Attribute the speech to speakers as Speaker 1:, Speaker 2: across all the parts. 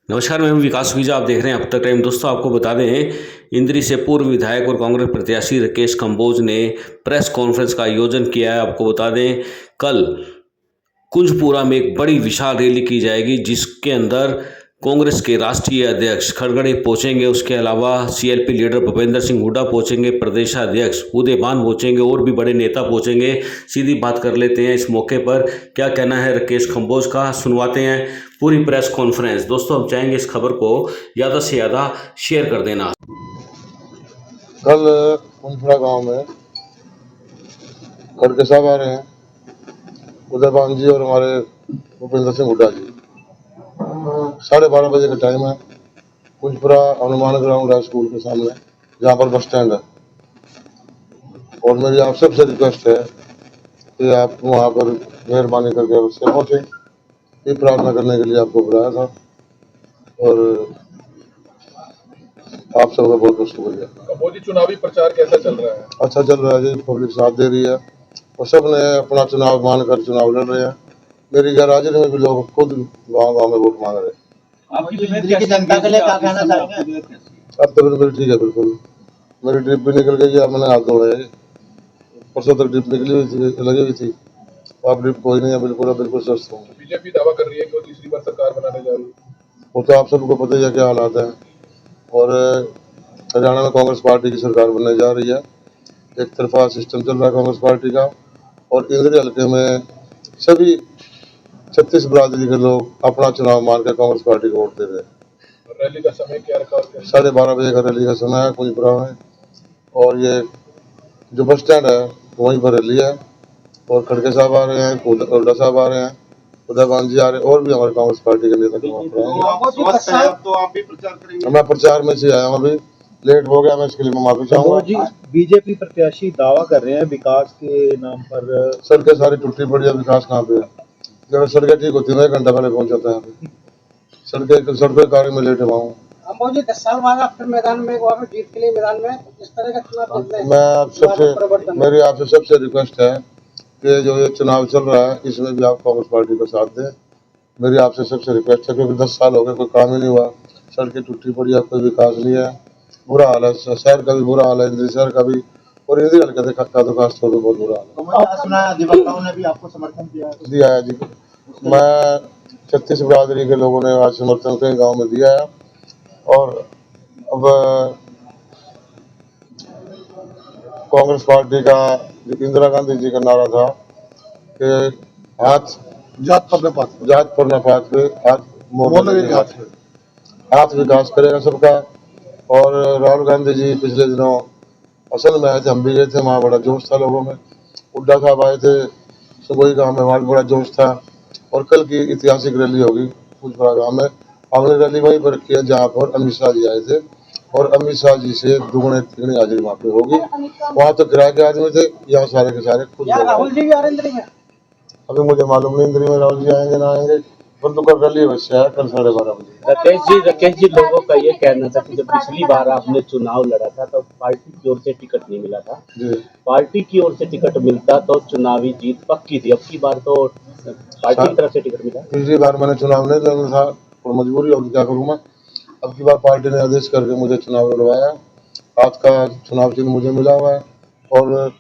Speaker 1: नमस्कार, मैं हूं विकास हुईजा। आप देख रहे हैं अब तक टाइम। दोस्तों, आपको बता दें, इंद्री से पूर्व विधायक और कांग्रेस प्रत्याशी राकेश कंबोज ने प्रेस कॉन्फ्रेंस का आयोजन किया है। आपको बता दें, कल कुंजपुरा में एक बड़ी विशाल रैली की जाएगी, जिसके अंदर कांग्रेस के राष्ट्रीय अध्यक्ष खड़गड़े पहुंचेंगे। उसके अलावा सीएलपी लीडर भूपेंद्र सिंह हुड्डा पहुंचेंगे, प्रदेशाध्यक्ष उदयभान पहुंचेंगे और भी बड़े नेता पहुंचेंगे। सीधी बात कर लेते हैं, इस मौके पर क्या कहना है राकेश कंबोज का, सुनवाते हैं पूरी प्रेस कॉन्फ्रेंस। दोस्तों, हम चाहेंगे इस खबर को ज़्यादा से ज़्यादा शेयर कर देना।
Speaker 2: कल कुंजपुरा गांव में खड़गे साहब आ रहे हैं, उदयभान जी और हमारे भूपेंद्र सिंह हुड्डा जी। 12:30 बजे का टाइम है। कुंजपुरा हनुमान ग्राउंड है स्कूल के सामने, जहाँ पर बस स्टैंड है। और मेरी आप सबसे रिक्वेस्ट है कि आप वहाँ पर मेहरबानी करके अवश्य पहुँचे। ये प्रार्थना करने के लिए आपको बुलाया था और आप सबका बहुत बहुत शुक्रिया।
Speaker 3: मोदी चुनावी प्रचार कैसा चल रहा है?
Speaker 2: अच्छा चल रहा है जी, पब्लिक साथ दे रही है और सब ने अपना चुनाव मानकर चुनाव लड़ रहे हैं। मेरी गैर हाजिरी में भी लोग खुद गाँव में वोट मांग रहे हैं।
Speaker 4: आपकी जनता के लिए क्या कहना चाहेंगे?
Speaker 2: अब तो बिल्कुल ठीक है, बिल्कुल। मेरी ड्रिप भी निकल गई है, मैंने हाथ धोए। परसों तक ड्रिप निकली हुई थी, लगी हुई थी। अब ड्रिप कोई नहीं है, बिल्कुल स्वस्थ हूँ।
Speaker 3: बीजेपी दावा कर रही है कि वो तीसरी बार सरकार बनाने जा रही है।
Speaker 2: वो तो आप सबको पता ही है क्या हालात है। और हरियाणा में कांग्रेस पार्टी की सरकार बनने जा रही है। एक तरफा सिस्टम चल रहा है कांग्रेस पार्टी का, और इंद्री हल्के में सभी 36 बिरादरी के लोग अपना चुनाव मानकर कांग्रेस पार्टी को वोट दे रहे हैं।
Speaker 3: रैली का समय क्या रखा?
Speaker 2: 12:30 बजे का रैली का समय है कुंजपुरा में, और ये जो बस स्टैंड है वहीं पर रैली है। और खड़गे साहब आ रहे हैं, हुड्डा साहब आ रहे हैं, उदयभान जी आ रहे हैं, और भी हमारे कांग्रेस पार्टी के नेता
Speaker 4: तो आप भी प्रचार करेंगे?
Speaker 2: मैं प्रचार में से आया हूँ, अभी लेट हो गया, मैं इसके लिए मैं माफी चाहूंगा।
Speaker 5: बीजेपी प्रत्याशी दावा कर रहे हैं विकास के नाम पर।
Speaker 2: सड़कें सारी टूटी पड़ी है, विकास कहाँ पे है? जब सड़कें ठीक होती है 1 घंटा पहले पहुंच जाता है। सड़कें कार्य में लेट हुआ हूँ।
Speaker 4: 10 साल बाद आप फिर मैदान में जीत के लिए मैदान में इस तरह का चुनाव चल रहा है।
Speaker 2: मैं आप सबसे मेरी आपसे सबसे रिक्वेस्ट है कि जो ये चुनाव चल रहा है इसमें भी आप कांग्रेस पार्टी का साथ दें। मेरी आपसे सबसे रिक्वेस्ट है, क्योंकि 10 साल हो गए कोई काम ही नहीं हुआ। सड़कें टूटी पड़ी है, कोई विकास नहीं है, बुरा हाल है। शहर का भी बुरा हाल है, इंद्री शहर का भी, और इंद्री हल्के का तो खास तौर पर बहुत बुरा हाल है।
Speaker 4: सुना अधिवक्ताओं ने भी आपको समर्थन
Speaker 2: दिया है जी। मैं 36 बिरादरी के लोगों ने आज समर्थन कई गाँव में दिया है। और अब कांग्रेस पार्टी का इंदिरा गांधी जी का नारा था कि जात पर न पात पे हाथ विकास करेगा सबका। और राहुल गांधी जी पिछले दिनों असल में आए थे, हम भी गए थे, वहाँ बड़ा जोश था लोगों में। हुड्डा साहब आए थे सुगोई गांव में, वहाँ बड़ा जोश था। और कल की ऐतिहासिक रैली होगी कुंजपुरा गांव में। हमने रैली वहीं पर किया जहाँ पर अमित शाह जी आए थे, और अमित शाह जी से दुगने तिगनी हाजिरी वहाँ पे होगी। वहाँ तो किराए के आदमी थे, यहाँ सारे के सारे खुद।
Speaker 4: राहुल जी भी आ रहे हैं?
Speaker 2: अभी मुझे मालूम नहीं इंद्री में राहुल जी आएंगे ना आएंगे, परंतु कल रैली अवश्य है, कल 12:30 बजे।
Speaker 6: राकेश जी, लोगों का ये कहना था कि जब पिछली बार आपने चुनाव लड़ा था तो पार्टी की ओर से टिकट नहीं मिला था
Speaker 2: जी।
Speaker 6: पार्टी की ओर से टिकट मिलता तो चुनावी जीत पक्की थी। अब की बार तो पार्टी की तरफ से टिकट मिला।
Speaker 2: पिछली बार मैंने चुनाव नहीं लड़ना था और मजबूरी होगी, क्या करूँ मैं। अब की बार पार्टी ने आदेश करके मुझे चुनाव लड़वाया। आज का चुनाव चिन्ह मुझे मिला हुआ है, और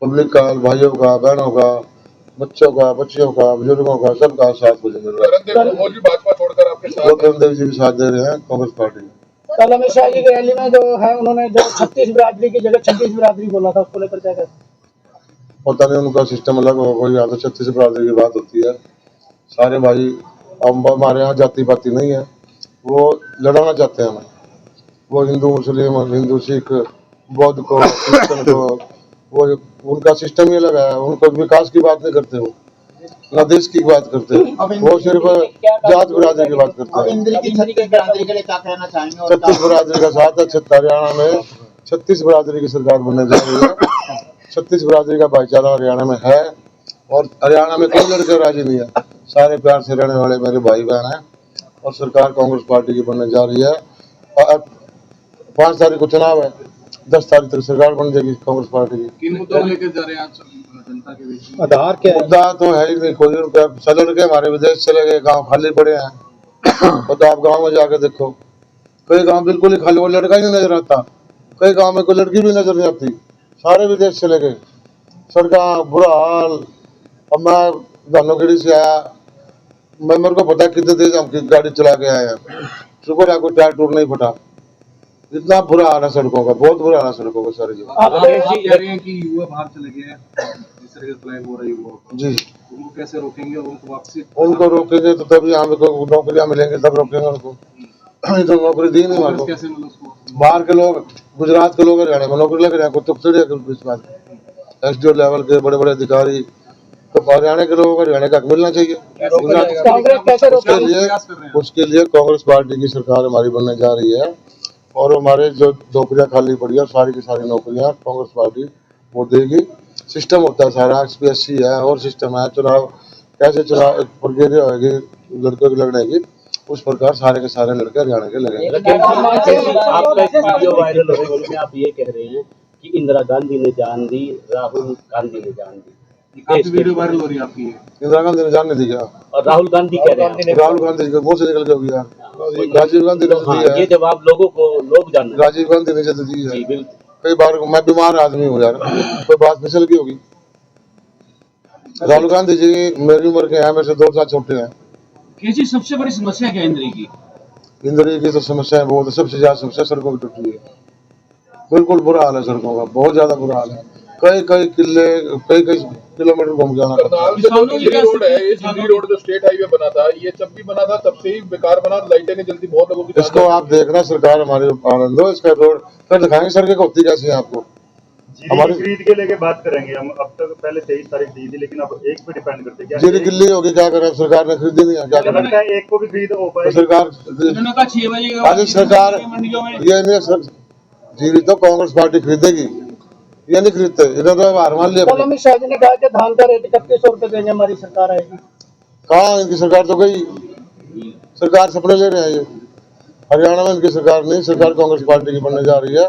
Speaker 2: पब्लिक का, भाइयों का, बहनों का, बच्चों का, बच्चियों का, बुजुर्गों का, सबका साथ मुझे मिल रहा है।
Speaker 3: भाजपा छोड़कर आपके साथ
Speaker 2: करण देव जी भी साथ दे रहे हैं कांग्रेस पार्टी में।
Speaker 4: कल अमित शाह जी की रैली में जो है उन्होंने जो 36 बिरादरी की जगह 26 बिरादरी बोला था, उसको लेकर क्या कहते हैं?
Speaker 2: पता नहीं उनका सिस्टम अलग होगा, कोई यहाँ तो 36 बिरादरी की बात होती है। सारे भाई, हमारे यहाँ जाति पाति नहीं है। वो लड़ाना चाहते हैं हमें, वो हिंदू मुस्लिम, हिंदू सिख, बौद्ध को, क्रिश्चन को, वो उनका सिस्टम ही अलग है। उनको विकास की बात नहीं करते, वो ना देश की बात करते, वो सिर्फ जात बिरादरी की बात करते हैं। 36 बिरादरी का साथ है। हरियाणा में 36 बिरादरी की सरकार बनने जा रही है। 36 बिरादरी का भाईचारा हरियाणा में है, और हरियाणा में कोई लड़के राजी नहीं है। सारे प्यार से रहने वाले मेरे भाई बहन हैं, और सरकार कांग्रेस पार्टी की बनने जा रही है। और 5 तारीख को चुनाव है, 10 तारीख तक सरकार बन जाएगी कांग्रेस पार्टी की।
Speaker 3: किन मुद्दों लेकर जा रहे हैं आज जनता के बीच?
Speaker 5: आधार क्या है?
Speaker 2: मुद्दा तो है ही नहीं कोई। सजल के हमारे विदेश चले गए, गाँव खाली पड़े हैं, और तो आप गांव में जाके देखो, कई गांव बिल्कुल ही खाली, वो लड़का ही नहीं नजर आता, कई गांव में कोई लड़की भी नजर नहीं आती, सारे विदेश चले गए, सड़का बुरा हाल। अब मैं धानोखेड़ी से आया, मैं मेरे को पता कितने तेज हम गाड़ी चला के आए हैं, शुक्र है कोई टायर टूट नहीं फटा। इतना बुरा हाल है सड़कों का, बहुत बुरा हाल है सड़कों का सारी जगह।
Speaker 3: आप कह रहे हैं कि युवा बाहर चले गए हैं, जिस तरह से फ्लैग हो रही है वो
Speaker 2: जी,
Speaker 3: उनको कैसे रोकेंगे और उनको वापसी
Speaker 2: उनको रोकेंगे तो तभी यहाँ पे नौकरियां मिलेंगी, तब रोकेंगे उनको। तो नौकरी दी नहीं मानो,
Speaker 3: कैसे मतलब उसको
Speaker 2: बाहर के लोग, गुजरात के लोग हरियाणा में नौकरी लग रहे हैं, कुछ तो चिड़िया के बीच में SDO लेवल के बड़े बड़े अधिकारी, तो हरियाणा के लोगों को हरियाणा का हक मिलना चाहिए।
Speaker 4: कांग्रेस कैसे
Speaker 2: उसके
Speaker 4: रोकेगी?
Speaker 2: लिए उसके लिए कांग्रेस पार्टी की सरकार हमारी बनने जा रही है, और हमारे जो नौकरियां खाली पड़ी है सारी की सारी नौकरियां कांग्रेस पार्टी वो देगी। सिस्टम होता है सारा, XPSC है और सिस्टम है, चुनाव कैसे चुनाव प्रक्रिया होगी लड़कों की लड़ने की, उस प्रकार सारे के सारे लड़के हरियाणा के लगेंगे।
Speaker 6: आपका एक वीडियो वायरल हो रहा है जिसमें आप ये कह रहे हैं कि इंदिरा गांधी ने जान दी, राहुल गांधी ने जान दी,
Speaker 3: आपकी वीडियो वायरल हो रही है आपकी
Speaker 2: इंदिरा गांधी ने जान नहीं दी क्या?
Speaker 6: और राहुल गांधी कह रहे हैं।
Speaker 2: राहुल गांधी के मुंह से निकल के गया, राजीव गांधी ने
Speaker 6: हाँ,
Speaker 2: दी है,
Speaker 6: ये जवाब लोगों को लोग जानना
Speaker 2: राजीव गांधी ने जब दी है।
Speaker 6: जी बिल्कुल।
Speaker 2: कई बार मैं बीमार आदमी हूँ यार, कोई बात फिसल की होगी। राहुल गांधी जी मेरी उम्र के हैं, मेरे से 2 साल छोटे हैं।
Speaker 7: कैसी सबसे बड़ी समस्या क्या है इंद्री की?
Speaker 2: इंद्री की तो समस्या है बहुत, सबसे ज्यादा समस्या सड़कों की टूटी है, बिल्कुल बुरा हाल है सड़कों का, बहुत ज्यादा बुरा हाल है। कई कई किलोमीटर घूम जाना पड़ता है।
Speaker 3: करनाल से जो जिंदगी रोड है, ये जिंदगी रोड जो स्टेट हाईवे बना था, ये जब भी बना था तब से ही बेकार बना, लाइटें नहीं जलती, बहुत लोगों की जान
Speaker 2: इसको आप देखना, सरकार हमारी आनंद हो, इसका रोड फिर दिखाएंगे सड़कें होती कैसी है आपको।
Speaker 5: हमारी खरीद के लेके बात करेंगे हम। अब तक पहले 23 तारीख दी थी, लेकिन अब एक पे डिपेंड करते क्या
Speaker 2: जीरी गिल्ली होगी, क्या करें, सरकार ने खरीदी नहीं है, क्या करें।
Speaker 5: लगता है एक को भी खरीद हो
Speaker 2: तो
Speaker 5: पाएगी।
Speaker 2: सरकार
Speaker 7: उन्होंने कहा 6 बजे
Speaker 2: आज सरकार
Speaker 7: मंडियों में
Speaker 2: ये नहीं सर, जीरी तो कांग्रेस पार्टी खरीदेगी, ये नहीं खरीदते, इधर तो हार मान लिया।
Speaker 4: कल अमित शाह जी ने कहा कि धान का रेट 3100 रुपए देंगे, हमारी सरकार आएगी।
Speaker 2: कहाँ इनकी सरकार तो गई, सरकार सपने ले रहे हैं ये। हरियाणा में इनकी सरकार नहीं, सरकार कांग्रेस पार्टी की बनने जा रही है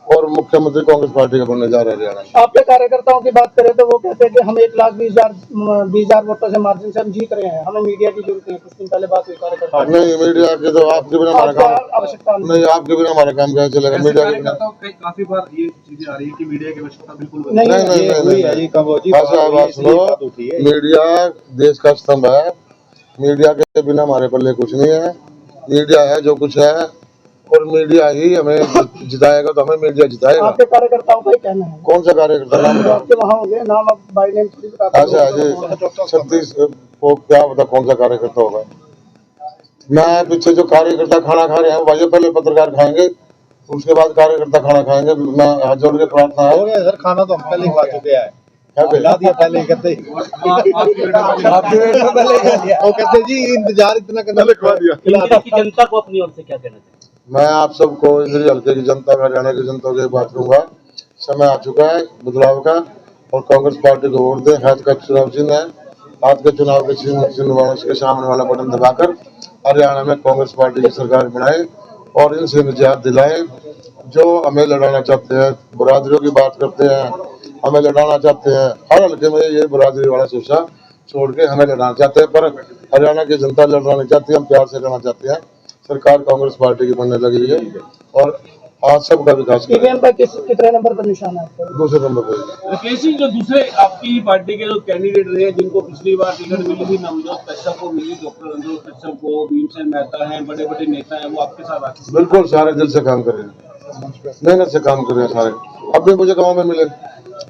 Speaker 2: और मुख्यमंत्री कांग्रेस पार्टी का बनने जा रहे हैं हरियाणा में।
Speaker 4: आपके कार्यकर्ताओं की बात करें तो वो कहते हैं कि हम 1,20,000 वोटों से मार्जिन से हम जीत रहे हैं, हमें मीडिया की जरूरत नहीं। कुछ दिन पहले बात हुई कार्यकर्ता
Speaker 2: नहीं, मीडिया के तो आपके बिना हमारा काम
Speaker 4: आवश्यकता
Speaker 2: नहीं, आपके बिना हमारा काम कैसे चलेगा मीडिया के बिना।
Speaker 3: काफी बार ये चीजें आ रही है कि मीडिया की आवश्यकता बिल्कुल
Speaker 4: नहीं,
Speaker 2: नहीं नहीं
Speaker 5: ये हुई है जी, कम्बोज जी,
Speaker 2: ऐसा बात सुनो,
Speaker 5: बात उठी है।
Speaker 2: मीडिया देश का स्तंभ है, मीडिया के बिना हमारे पल्ले कुछ नहीं है। मीडिया है जो कुछ है, और मीडिया ही हमें जिताएगा, तो हमें मीडिया जिताएगा।
Speaker 4: आपके कार्यकर्ताओं का ही कहना है।
Speaker 2: कौन सा कार्यकर्ता नाम बताओ?
Speaker 4: आपके वहाँ होंगे नाम, आप बाई नेम थोड़ी बताते
Speaker 2: ऐसा है जी, 36 को क्या पता कौन सा कार्यकर्ता होगा। मैं पीछे जो कार्यकर्ता खाना खा रहे हैं भाई, पहले पत्रकार खाएंगे, उसके बाद कार्यकर्ता खाना खाएंगे। मैं हाथ जोड़ के प्रार्थना है।
Speaker 5: हो गया सर, खाना तो हम पहले ही खा चुके हैं,
Speaker 2: क्या कहें?
Speaker 5: खिला दिया पहले ही कहते ही। आपके वेट में पहले ही खा लिया। वो कहते जी इंतजार इतना करना, खिला दिया।
Speaker 6: इंदिरा की जनता को अपनी ओर से क्या कहना चाहिए?
Speaker 2: मैं आप सबको, इंद्री हल्के की जनता का, हरियाणा की जनता को बात करूंगा, समय आ चुका है बदलाव का, और कांग्रेस पार्टी को वोट दें। हाथ का चुनाव चिन्ह है, हाथ के चुनाव के चिन्ह के सामने वाला बटन दबाकर हरियाणा में कांग्रेस पार्टी की सरकार बनाए और इनसे निजात दिलाए। जो हमें लड़ाना चाहते हैं, बरादरियों की बात करते हैं, हमें लड़ाना चाहते हैं, हर हल्के में ये बरादरी वाला सोचा छोड़ के हमें लड़ाना चाहते हैं, पर हरियाणा की जनता लड़ना नहीं चाहती, हम प्यार से लड़ना चाहते हैं। सरकार कांग्रेस पार्टी की बनने लगी है और आज सबका विकास करें।
Speaker 4: ईवीएम पर कितने नंबर पर निशान है आपका?
Speaker 2: दूसरे नंबर पर।
Speaker 7: राकेश जी, जो दूसरे आपकी पार्टी के जो कैंडिडेट रहे, जिनको पिछली बार टिकट मिली थी, नवजोत कश्यप को मिली, डॉक्टर नवजोत कश्यप को, भीमसेन मेहता हैं, बड़े बड़े नेता हैं, वो आपके साथ आके
Speaker 2: बिल्कुल सारे दिल से काम करें, मेहनत से काम करें सारे। अब भी मुझे गाँव में मिले,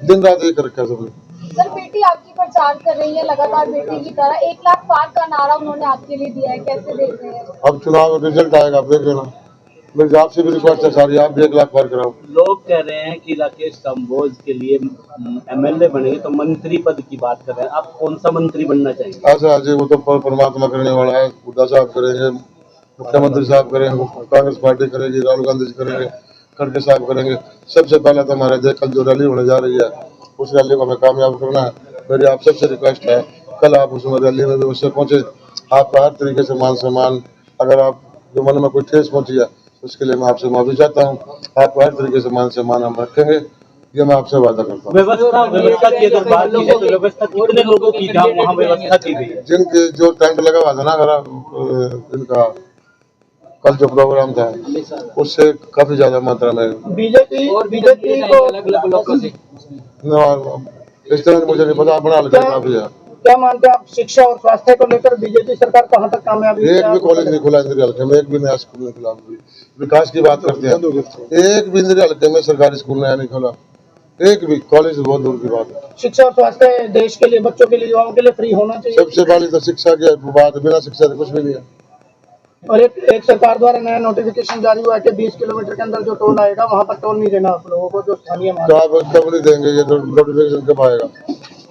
Speaker 2: दिन रात एक रखा सबने।
Speaker 8: सर, बेटी आपकी प्रचार कर रही है लगातार बेटी की तरह, 1 लाख पार का नारा उन्होंने आपके लिए दिया है, कैसे देख रहे हैं?
Speaker 2: अब चुनाव रिजल्ट आएगा, आप देख लेना। मेरी आपसे भी रिक्वेस्ट है सारी, आप भी 1 लाख पार कराओ।
Speaker 6: लोग कह रहे हैं कि राकेश कंबोज के लिए MLA बनेंगे तो मंत्री पद की बात कर रहे हैं, आप कौन सा मंत्री बनना चाहेंगे?
Speaker 2: ऐसा है जी, वो तो परमात्मा करने वाला है। हुड्डा साहब करेंगे, मुख्यमंत्री साहब करेंगे, कांग्रेस पार्टी करेगी, राहुल गांधी जी करेंगे, खड़गे साहब करेंगे। सबसे पहले तो हमारे देश कल जो रैली होने जा रही है, उस रैली को हमें कामयाब करना है। मेरी आप सबसे रिक्वेस्ट है, कल आप उसमें रैली में भी उससे पहुंचे। आपका हर तरीके से मान सम्मान, अगर आप जो मन में कोई ठेस पहुंची है उसके लिए मैं आपसे माफी चाहता हूँ। आपको हर तरीके से मान सम्मान हम रखेंगे, ये मैं आपसे वादा करता हूँ।
Speaker 6: व्यवस्था की अगर बात की जाए तो व्यवस्था कितने लोगों की जहाँ वहाँ व्यवस्था की गई है?
Speaker 2: जिनके जो टेंट लगा हुआ था ना अगर इनका कल जो प्रोग्राम था उससे काफी ज्यादा मात्रा में
Speaker 4: बीजेपी को
Speaker 2: इस तरह मुझे नहीं पता, बना लेते काफी है।
Speaker 4: क्या मानते हैं आप, शिक्षा और स्वास्थ्य को लेकर बीजेपी सरकार कहाँ तक कामयाब है?
Speaker 2: एक भी कॉलेज नहीं खुला इंदिरा हल्के में, एक भी नया स्कूल नहीं खुला। विकास की बात करते हैं, एक भी इंदिरा हल्के में सरकारी स्कूल नया नहीं खुला, एक भी कॉलेज बहुत दूर की बात है।
Speaker 4: शिक्षा और स्वास्थ्य देश के लिए, बच्चों के लिए, युवाओं के लिए फ्री होना चाहिए।
Speaker 2: सबसे पहले तो शिक्षा की बात, बिना शिक्षा के कुछ भी नहीं है।
Speaker 4: और एक सरकार द्वारा नया नोटिफिकेशन जारी हुआ है कि 20 किलोमीटर के अंदर जो टोल आएगा वहाँ पर टोल नहीं देना आप लोगों को, जो स्थानीय
Speaker 2: तो आप कब नहीं देंगे, ये नोटिफिकेशन कब आएगा?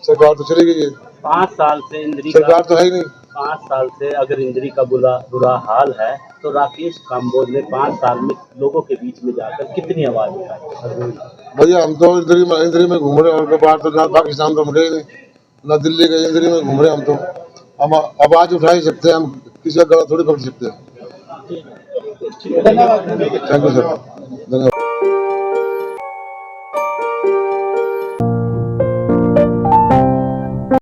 Speaker 2: सरकार तो चली गई है,
Speaker 6: 5 साल से इंद्री
Speaker 2: सरकार तो है ही नहीं।
Speaker 6: 5 साल से अगर इंद्री का बुरा हाल है तो राकेश काम्बोज ने 5 साल में लोगों के बीच में जाकर कितनी आवाज उठाई?
Speaker 2: भैया हम तो इंद्री में घूम रहे हैं, और बाहर तो ना पाकिस्तान तो हम गए नहीं, ना दिल्ली गए, इंद्री में घूम रहे हैं हम तो। हम आवाज उठा ही सकते हैं, हम किसी का गला थोड़ी पकड़ सकते हैं।
Speaker 4: धन्यवाद।
Speaker 2: Thank you sir.